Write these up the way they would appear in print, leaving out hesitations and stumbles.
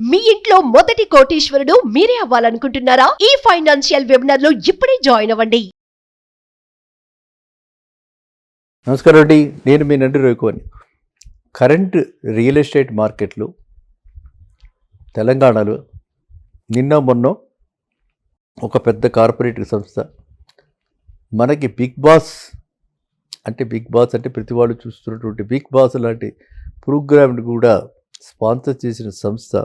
మీ ఇంట్లో మొదటి కోటీశ్వరుడు మీరే అవ్వాలనుకుంటున్నారా? ఈ ఫైనాన్షియల్ వెబినార్ లో ఇప్పుడే జాయిన్ అవ్వండి. నమస్కారం అండి, నేను మీ నండి రవికోని. కరెంట్ రియల్ ఎస్టేట్ మార్కెట్లు తెలంగాణలో నిన్న మొన్న ఒక పెద్ద కార్పొరేట్ సంస్థ మనకి బిగ్ బాస్ అంటే ప్రతి వాళ్ళు చూస్తున్నటువంటి బిగ్ బాస్ లాంటి ప్రోగ్రామ్ని కూడా స్పాన్సర్ చేసిన సంస్థ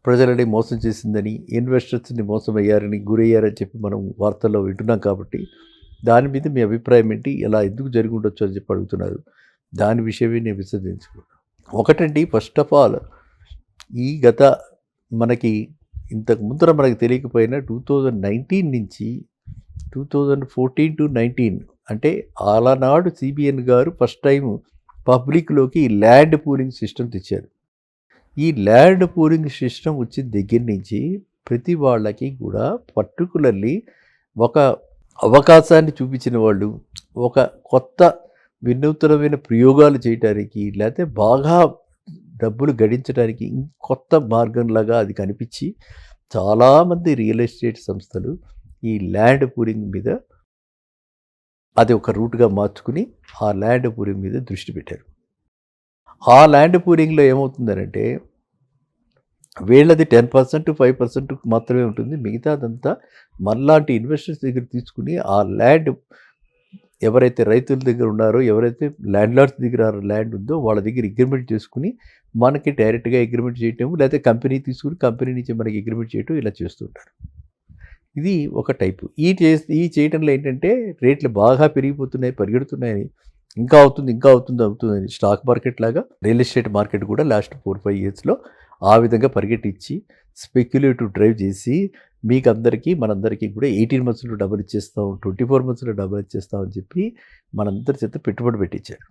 ప్రజలని మోసం చేసిందని, ఇన్వెస్టర్స్ని మోసమయ్యారని, గురయ్యారని చెప్పి మనం వార్తల్లో వింటున్నాం. కాబట్టి దాని మీద మీ అభిప్రాయం ఏంటి, ఎలా ఎందుకు జరిగి ఉండొచ్చు అని చెప్పి అడుగుతున్నారు. దాని విషయమే నేను విశ్లేషించుకున్నాను. ఒకటండి, ఫస్ట్ ఆఫ్ ఆల్ ఈ గత మనకి ఇంతకు ముందర మనకి తెలియకపోయినా 2019 నుంచి 2014 to 19 అంటే ఆలనాడు సిబిఎన్ గారు ఫస్ట్ టైం పబ్లిక్లోకి ల్యాండ్ పూలింగ్ సిస్టమ్ తెచ్చారు. ఈ ల్యాండ్ పూలింగ్ సిస్టమ్ వచ్చిన దగ్గర నుంచి ప్రతి వాళ్ళకి కూడా పర్టికులర్లీ ఒక అవకాశాన్ని చూపించిన వాళ్ళు, ఒక కొత్త వినూత్నమైన ప్రయోగాలు చేయడానికి, లేకపోతే బాగా డబ్బులు గడించడానికి కొత్త మార్గంలాగా అది కనిపించి చాలామంది రియల్ ఎస్టేట్ సంస్థలు ఈ ల్యాండ్ పూలింగ్ మీద అది ఒక రూట్గా మార్చుకుని ఆ ల్యాండ్ పూలింగ్ మీద దృష్టి పెట్టారు. ఆ ల్యాండ్ పూలింగ్లో ఏమవుతుందనంటే వీళ్ళది 10% 5% మాత్రమే ఉంటుంది. మిగతాదంతా మనలాంటి ఇన్వెస్టర్స్ దగ్గర తీసుకుని ఆ ల్యాండ్ ఎవరైతే రైతుల దగ్గర ఉన్నారో, ఎవరైతే ల్యాండ్ లార్డ్స్ దగ్గర ల్యాండ్ ఉందో వాళ్ళ దగ్గర అగ్రిమెంట్ చేసుకుని మనకి డైరెక్ట్గా అగ్రిమెంట్ చేయటం, లేకపోతే కంపెనీ తీసుకుని కంపెనీ నుంచి మనకి అగ్రిమెంట్ చేయటం ఇలా చేస్తుంటారు. ఇది ఒక టైపు. ఈ చేయడంలో ఏంటంటే రేట్లు బాగా పెరిగిపోతున్నాయి, పరిగెడుతున్నాయని, ఇంకా అవుతుందని స్టాక్ మార్కెట్ లాగా రియల్ ఎస్టేట్ మార్కెట్ కూడా లాస్ట్ 4-5 ఇయర్స్లో ఆ విధంగా పరిగెట్టించి స్పెక్యులేటివ్ డ్రైవ్ చేసి మీకు అందరికీ మనందరికీ కూడా 18 monthsలో డబ్బులు ఇచ్చేస్తాం, 24 monthsలో డబ్బులు ఇచ్చేస్తాం అని చెప్పి మనందరి చేత పెట్టుబడి పెట్టించారు.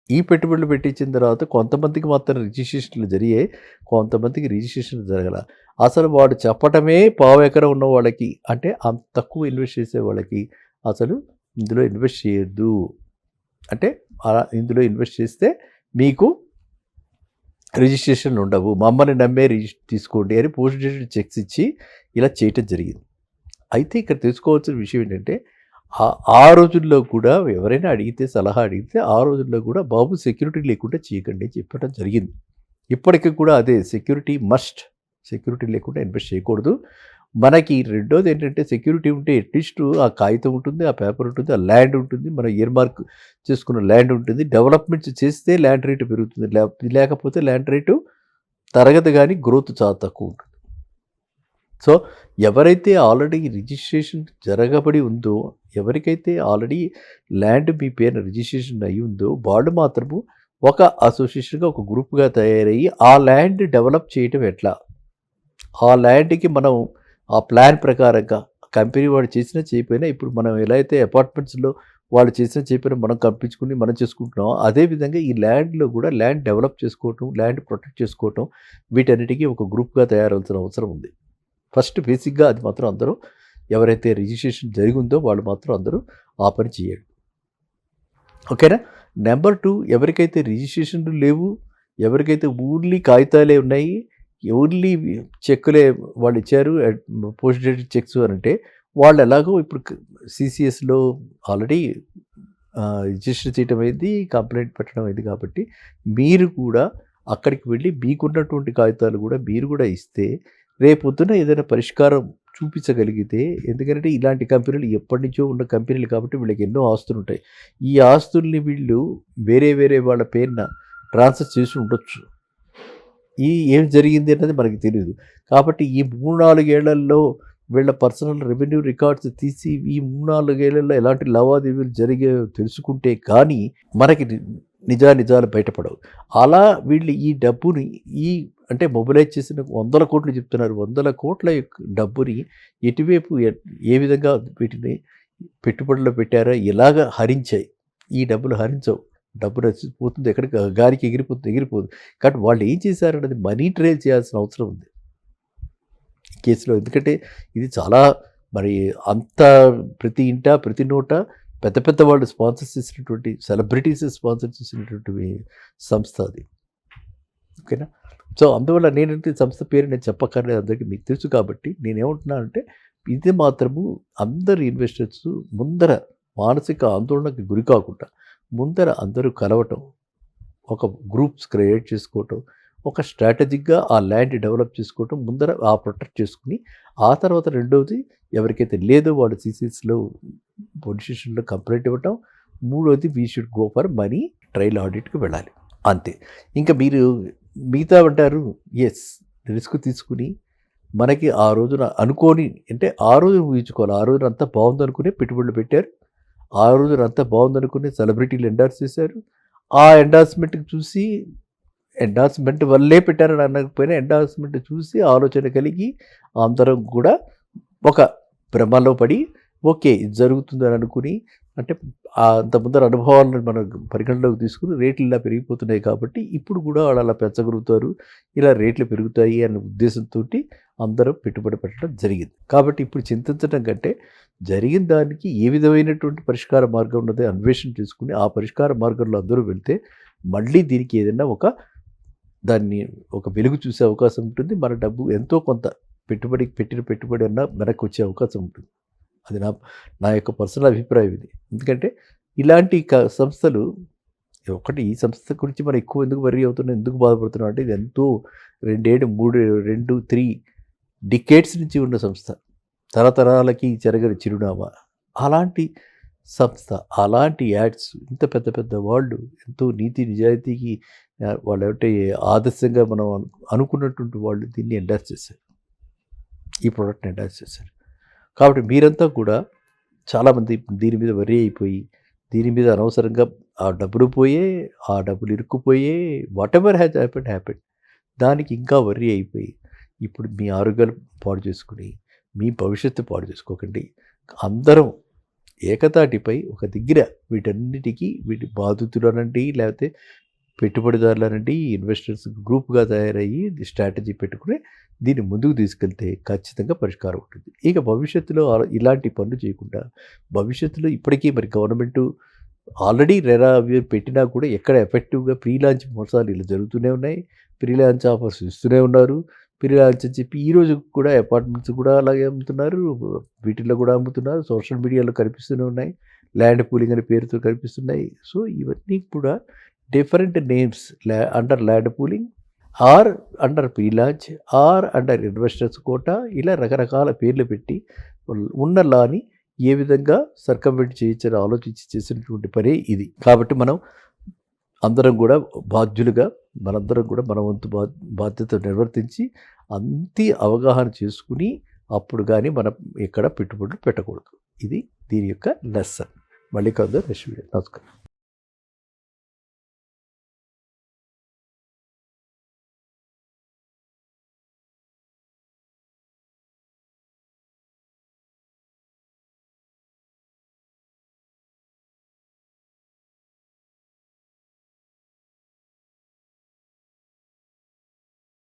ఈ పెట్టుబడులు పెట్టించిన తర్వాత కొంతమందికి మాత్రం రిజిస్ట్రేషన్లు జరిగాయి, కొంతమందికి రిజిస్ట్రేషన్లు జరగల. అసలు వాడు చెప్పటమే పావు ఎకరం ఉన్న వాళ్ళకి, అంటే అంత తక్కువ ఇన్వెస్ట్ చేసే వాళ్ళకి అసలు ఇందులో ఇన్వెస్ట్ చేయొద్దు, అంటే ఇందులో ఇన్వెస్ట్ చేస్తే మీకు రిజిస్ట్రేషన్లు ఉండవు, మమ్మల్ని నమ్మే తీసుకోండి అని పోస్ట్ డేటెడ్ చెక్స్ ఇచ్చి ఇలా చేయటం జరిగింది. అయితే ఇక్కడ తెలుసుకోవాల్సిన విషయం ఏంటంటే ఆ రోజుల్లో కూడా ఎవరైనా అడిగితే, సలహా అడిగితే ఆ రోజుల్లో కూడా బాబు సెక్యూరిటీ లేకుండా చేయకండి చెప్పడం జరిగింది. ఇప్పటికీ కూడా అదే సెక్యూరిటీ మస్ట్, సెక్యూరిటీ లేకుండా ఇన్వెస్ట్ చేయకూడదు. మనకి రెండోది ఏంటంటే సెక్యూరిటీ ఉంటే అట్లీస్ట్ ఆ కాగితం ఉంటుంది, ఆ పేపర్ ఉంటుంది, ఆ ల్యాండ్ ఉంటుంది, మనం ఇయర్ మార్క్ చేసుకున్న ల్యాండ్ ఉంటుంది. డెవలప్మెంట్స్ చేస్తే ల్యాండ్ రేటు పెరుగుతుంది, లేకపోతే ల్యాండ్ రేటు తరగదు, కానీ గ్రోత్ చాలా తక్కువ ఉంటుంది. సో ఎవరైతే ఆల్రెడీ రిజిస్ట్రేషన్ జరగబడి ఉందో, ఎవరికైతే ఆల్రెడీ ల్యాండ్ మీ పేరున రిజిస్ట్రేషన్ అయ్యి ఉందో వాళ్ళు మాత్రము ఒక అసోసియేషన్గా, ఒక గ్రూప్గా తయారయ్యి ఆ ల్యాండ్ డెవలప్ చేయటం ఎట్లా, ఆ ల్యాండ్కి మనం ఆ ప్లాన్ ప్రకారంగా కంపెనీ వాడు చేసినా చేయకపోయినా, ఇప్పుడు మనం ఎలా అయితే అపార్ట్మెంట్స్లో వాళ్ళు చేసినా చేయకపోయినా మనం కంపించుకుని మనం చేసుకుంటున్నాం, అదేవిధంగా ఈ ల్యాండ్లో కూడా ల్యాండ్ డెవలప్ చేసుకోవటం, ల్యాండ్ ప్రొటెక్ట్ చేసుకోవటం, వీటన్నిటికీ ఒక గ్రూప్గా తయారవలసిన అవసరం ఉంది. ఫస్ట్ బేసిక్గా అది మాత్రం అందరూ, ఎవరైతే రిజిస్ట్రేషన్ జరిగిందో వాళ్ళు మాత్రం అందరూ ఆ పని చేయండి, ఓకేనా. నెంబర్ 2, ఎవరికైతే రిజిస్ట్రేషన్లు లేవు, ఎవరికైతే ఓన్లీ కాగితాలే ఉన్నాయి, ఓన్లీ చెక్కులే వాళ్ళు ఇచ్చారు, పోస్ట్ డేటెడ్ చెక్స్ అని అంటే వాళ్ళు ఎలాగో ఇప్పుడు సిసిఎస్లో ఆల్రెడీ రిజిస్టర్ చేయడం అయింది, కంప్లైంట్ పెట్టడం అయింది. కాబట్టి మీరు కూడా అక్కడికి వెళ్ళి మీకున్నటువంటి కాగితాలు కూడా మీరు కూడా ఇస్తే రేపొద్దున ఏదైనా పరిష్కారం చూపించగలిగితే, ఎందుకంటే ఇలాంటి కంపెనీలు ఎప్పటి నుంచో ఉన్న కంపెనీలు కాబట్టి వీళ్ళకి ఎన్నో ఆస్తులు ఉంటాయి. ఈ ఆస్తుల్ని వీళ్ళు వేరే వాళ్ళ పేరున ట్రాన్స్ఫర్ చేసి ఉండొచ్చు. ఏం జరిగింది అన్నది మనకి తెలియదు. కాబట్టి ఈ 3-4 ఏళ్లలో వీళ్ళ పర్సనల్ రెవెన్యూ రికార్డ్స్ తీసి ఈ 3-4 ఏళ్లలో ఎలాంటి లావాదేవీలు జరిగాయో తెలుసుకుంటే కానీ మనకి నిజాలు బయటపడవు. అలా వీళ్ళు ఈ డబ్బుని అంటే మొబిలైజ్ చేసిన 100 కోట్లు చెప్తున్నారు, 100 కోట్ల డబ్బుని ఎటువైపు ఏ విధంగా వీటిని పెట్టుబడుల్లో పెట్టారో ఎలాగ హరించాయి. ఈ డబ్బులు హరించవు, డబ్బు పోతుంది, ఎక్కడికి గాలికి ఎగిరిపోదు. కాబట్టి వాళ్ళు ఏం చేశారన్నది మనీ ట్రైల్ చేయాల్సిన అవసరం ఉంది ఈ కేసులో. ఎందుకంటే ఇది చాలా మరి అంత ప్రతి ఇంట ప్రతి నోట పెద్ద వాళ్ళు స్పాన్సర్ చేసినటువంటి, సెలబ్రిటీస్ స్పాన్సర్ చేసినటువంటి సంస్థ అది. ఓకేనా. సో అందువల్ల నేనంటే సంస్థ పేరు నేను చెప్పక్కర్లేదు, అందరికీ మీకు తెలుసు. కాబట్టి నేనేమంటున్నానంటే ఇది మాత్రము అందరు ఇన్వెస్టర్స్ ముందర మానసిక ఆందోళనకి గురి కాకుండా ముందర అందరూ కలవటం, ఒక గ్రూప్స్ క్రియేట్ చేసుకోవటం, ఒక స్ట్రాటజిక్గా ఆ ల్యాండ్ డెవలప్ చేసుకోవటం, ముందర ఆ ప్రొటెక్ట్ చేసుకుని ఆ తర్వాత రెండవది ఎవరికైతే లేదో వాడు సీసీఎస్లో పొజిషన్లో కంప్లైంట్ ఇవ్వటం, మూడోది we should go for money trial ఆడిట్కి వెళ్ళాలి, అంతే. ఇంకా మీరు మిగతా అంటారు ఎస్ రిస్క్ తీసుకుని మనకి ఆ రోజున అనుకోని అంటే ఆ రోజు ఊహించుకోవాలి, ఆ రోజున అంతా బాగుందనుకునే పెట్టుబడులు పెట్టారు, ఆ రోజున అంతా బాగుందనుకునే సెలబ్రిటీలు ఎండార్స్ చేశారు. ఆ ఎండార్స్మెంట్కి చూసి ఎండార్స్మెంట్ వల్లే పెట్టారని అనకపోయినా ఎండార్స్మెంట్ చూసి ఆలోచన కలిగి అందరం కూడా ఒక భ్రమలో పడి ఓకే ఇది జరుగుతుందని అనుకుని, అంటే అంత ముందర అనుభవాలను మనం పరిగణలోకి తీసుకుని రేట్లు ఇలా పెరిగిపోతున్నాయి కాబట్టి ఇప్పుడు కూడా వాళ్ళు అలా పెంచగలుగుతారు, ఇలా రేట్లు పెరుగుతాయి అనే ఉద్దేశంతో అందరూ పెట్టుబడి పెట్టడం జరిగింది. కాబట్టి ఇప్పుడు చింతించడం కంటే జరిగిన దానికి ఏ విధమైనటువంటి పరిష్కార మార్గం ఉన్నదో అన్వేషణ చేసుకుని ఆ పరిష్కార మార్గంలో అందరూ వెళ్తే మళ్ళీ దీనికి ఏదైనా దాన్ని ఒక వెలుగు చూసే అవకాశం ఉంటుంది. మన డబ్బు ఎంతో కొంత పెట్టిన పెట్టుబడి అన్నా వెనక్కి వచ్చే అవకాశం ఉంటుంది. అది నా యొక్క పర్సనల్ అభిప్రాయం ఇది. ఎందుకంటే ఇలాంటి సంస్థలు ఒకటి ఈ సంస్థ గురించి మనం ఎక్కువ ఎందుకు వరీ అవుతున్నాం, ఎందుకు బాధపడుతున్నాం అంటే ఇది ఎంతో 3 డికేట్స్ నుంచి ఉన్న సంస్థ, తరతరాలకి జరగని చిరునామా. అలాంటి సంస్థ, అలాంటి యాడ్స్, ఇంత పెద్ద పెద్ద వాళ్ళు ఎంతో నీతి నిజాయితీకి వాళ్ళు అంటే ఆదర్శంగా మనం అనుకున్నటువంటి వాళ్ళు దీన్ని ఎండార్స్ చేశారు, ఈ ప్రోడక్ట్ని ఎండార్స్ చేశారు. కాబట్టి మీరంతా కూడా చాలామంది దీని మీద వరి అయిపోయి దీని మీద అనవసరంగా ఆ డబ్బులు పోయే, ఆ డబ్బులు ఇరుక్కుపోయే, వాట్ ఎవర్ హ్యాజ్ హ్యాపెండ్ దానికి ఇంకా వరి అయిపోయి ఇప్పుడు మీ ఆరోగ్యాలు పాడు చేసుకుని మీ భవిష్యత్తు పాడు చేసుకోకండి. అందరం ఏకతాటిపై ఒక దగ్గర వీటి బాధితులనండి, లేకపోతే పెట్టుబడిదారులనండి, ఇన్వెస్టర్స్ గ్రూప్గా తయారయ్యి స్ట్రాటజీ పెట్టుకుని దీన్ని ముందుకు తీసుకెళ్తే ఖచ్చితంగా పరిష్కారం ఉంటుంది. ఇక భవిష్యత్తులో ఇలాంటి పనులు చేయకుండా భవిష్యత్తులో ఇప్పటికీ మరి గవర్నమెంటు ఆల్రెడీ రెరా అవి పెట్టినా కూడా ఎక్కడ ఎఫెక్టివ్గా ప్రీ లాంచ్ మోసాలు ఇలా జరుగుతూనే ఉన్నాయి. ప్రీ లాంచ్ ఆఫర్స్ ఇస్తూనే ఉన్నారు. ప్రీ లాంచ్ అని చెప్పి ఈరోజు కూడా అపార్ట్మెంట్స్ కూడా అలాగే అమ్ముతున్నారు, వీటిల్లో కూడా అమ్ముతున్నారు, సోషల్ మీడియాలో కనిపిస్తూనే ఉన్నాయి, ల్యాండ్ పూలింగ్ అనే పేరుతో కనిపిస్తున్నాయి. సో ఇవన్నీ కూడా different names under land pooling or under pre launch or under investors quota, ఇలా రకరకాల పేర్లు పెట్టి ఉన్న లాని ఏ విధంగా సర్కంవెంట్ చేయొచ్చని ఆలోచించి చేసినటువంటి పనే ఇది. కాబట్టి మనం అందరం కూడా బాధ్యులుగా మనందరం కూడా మన వంతు బాధ్యత నిర్వర్తించి అంతే అవగాహన చేసుకుని అప్పుడు కానీ మనం ఎక్కడ పెట్టుబడులు పెట్టకూడదు. ఇది దీని యొక్క లెసన్. మళ్ళీ కలుద్దాం నెక్స్ట్ వీడియో. నమస్కారం.